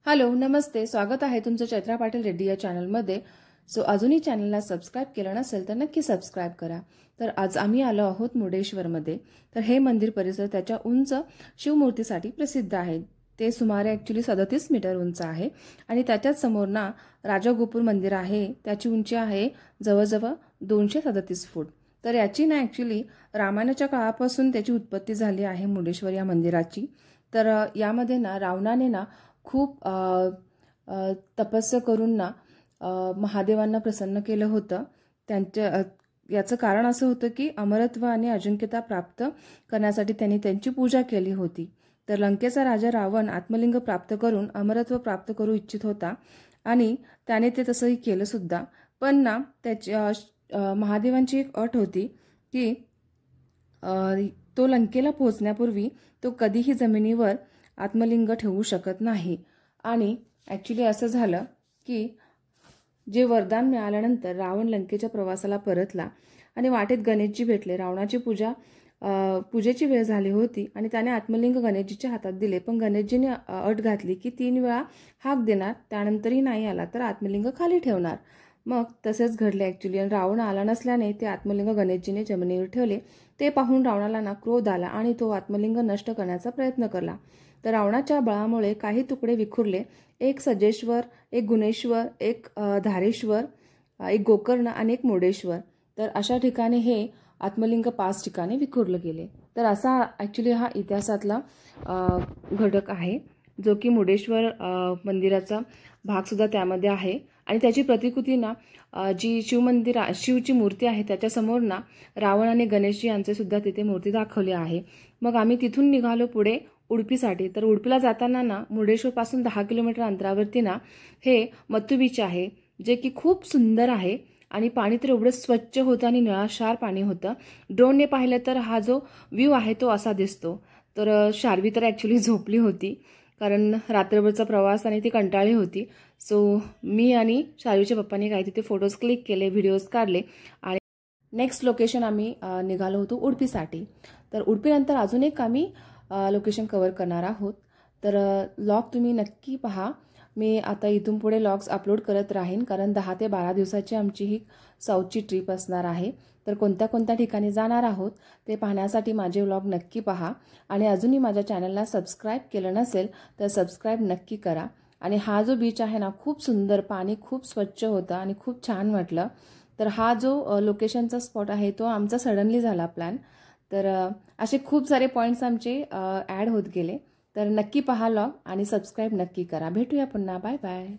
Hello नमस्ते, स्वागत आहे तुमचं चैत्रा पाटील रेड्डी या चॅनलमध्ये। सो अजूनही चॅनलला सबस्क्राईब केलं नसेल तर नक्की सबस्क्राईब करा। तर आज आम्ही आलो आहोत मुर्डेश्वरमध्ये। तर हे मंदिर परिसर त्याच्या उंच शिवमूर्तीसाठी प्रसिद्ध आहे। ते सुमारे ॲक्च्युली 37 मीटर उंच आहे आणि त्याच्याच समोर ना राजगोपुर मंदिर आहे। त्याची उंची आहे जवळजवळ 237 फूट। तर याची ना ॲक्च्युली रामायणाच्या काळापासून त्याची उत्पत्ती झाली आहे मुर्डेश्वर या मंदिराची। तर यामध्ये ना रावणाने ना खूप तपस्या करून ना महादेवांना प्रसन्न केलं होतं। त्यांच्या याचं कारण असं होतं की अमरत्व आणि अजिंक्यता प्राप्त करण्यासाठी त्यांनी त्यांची पूजा केली होती। तर लंकेचा राजा रावण आत्मलिंग प्राप्त करून अमरत्व प्राप्त करू इच्छित होता आणि त्याने ते तसंही केलं सुद्धा। पण ना त्याच्या महादेवांची एक अट होती की तो लंकेला पोहोचण्यापूर्वी तो कधीही जमिनीवर आत्मलिंग ठेवू शकत नाही। आणि ॲक्च्युली असं झालं की जे वरदान मिळाल्यानंतर रावण लंकेच्या प्रवासाला परतला आणि वाटेत गणेशजी भेटले। रावणाची पूजेची वेळ झाली होती आणि त्याने आत्मलिंग गणेशजीच्या हातात दिले, पण गणेशजीने अट घातली की 3 वेळा हाक देणार, त्यानंतरही नाही आला तर आत्मलिंग खाली ठेवणार। मग तसेच घडले ॲक्च्युली। आणि रावण आला नसल्याने ते आत्मलिंग गणेशजीने जमिनीवर ठेवले। ते पाहून रावणाला ना क्रोध आला आणि तो आत्मलिंग नष्ट करण्याचा प्रयत्न केला। तर रावणाच्या बळामुळे काही तुकडे विखुरले, एक सजेश्वर, एक गुणेश्वर, एक धारेश्वर, एक गोकर्ण आणि एक मुर्डेश्वर। तर अशा ठिकाणी हे आत्मलिंग 5 ठिकाणी विखुरले गेले। तर असा ॲक्च्युली हा इतिहासातला घटक आहे जो की मुर्डेश्वर मंदिराचा भाग सुद्धा त्यामध्ये आहे। आणि त्याची प्रतिकृती ना जी शिवची मूर्ती आहे त्याच्यासमोर ना रावण आणि गणेशजी यांचे सुद्धा तिथे मूर्ती दाखवली आहे। मग आम्ही तिथून निघालो पुढे उडपीसाठी। तर उडपीला जाताना ना मुर्डेश्वरपासून 10 किलोमीटर अंतरावरती ना हे मत्तू बीच आहे, जे की खूप सुंदर आहे आणि पाणी तर एवढं स्वच्छ होतं आणि निळाशार पाणी होतं। ड्रोनने पाहिलं तर हा जो व्ह्यू आहे तो असा दिसतो। तर शार्वी तर ॲक्च्युली झोपली होती कारण रात्रभरचा प्रवास आणि ती कंटाळली होती। सो मी आणि शार्वीच्या पप्पांनी काही तिथे फोटोज क्लिक केले, व्हिडिओज काढले आणि नेक्स्ट लोकेशन आम्ही निघालो होतो उडपीसाठी। तर उडपीनंतर अजून एक आम्ही लोकेशन कव्हर करणार आहोत। तर लॉग तुम्ही नक्की पहा। मी आता इथून पुढे लॉग्स अपलोड करत राहीन कारण 10 ते 12 दिवसाची आमची ही साऊथची ट्रिप असणार आहे। तर कोणत्या कोणत्या ठिकाणी जाणार आहोत ते पाहण्यासाठी माझे व्लॉग नक्की पहा आणि अजूनही माझ्या चॅनलला सबस्क्राईब केलं नसेल तर सबस्क्राईब नक्की करा। आणि हा जो बीच आहे ना खूप सुंदर, पाणी खूप स्वच्छ होतं आणि खूप छान वाटलं। तर हा जो लोकेशनचा स्पॉट आहे तो आमचा सडनली झाला प्लॅन। तर असे खूप सारे पॉईंट्स आमचे ॲड होत गेले। तर नक्की पहा लॉग आणि सबस्क्राईब नक्की करा। भेटूया पुन्हा, बाय बाय।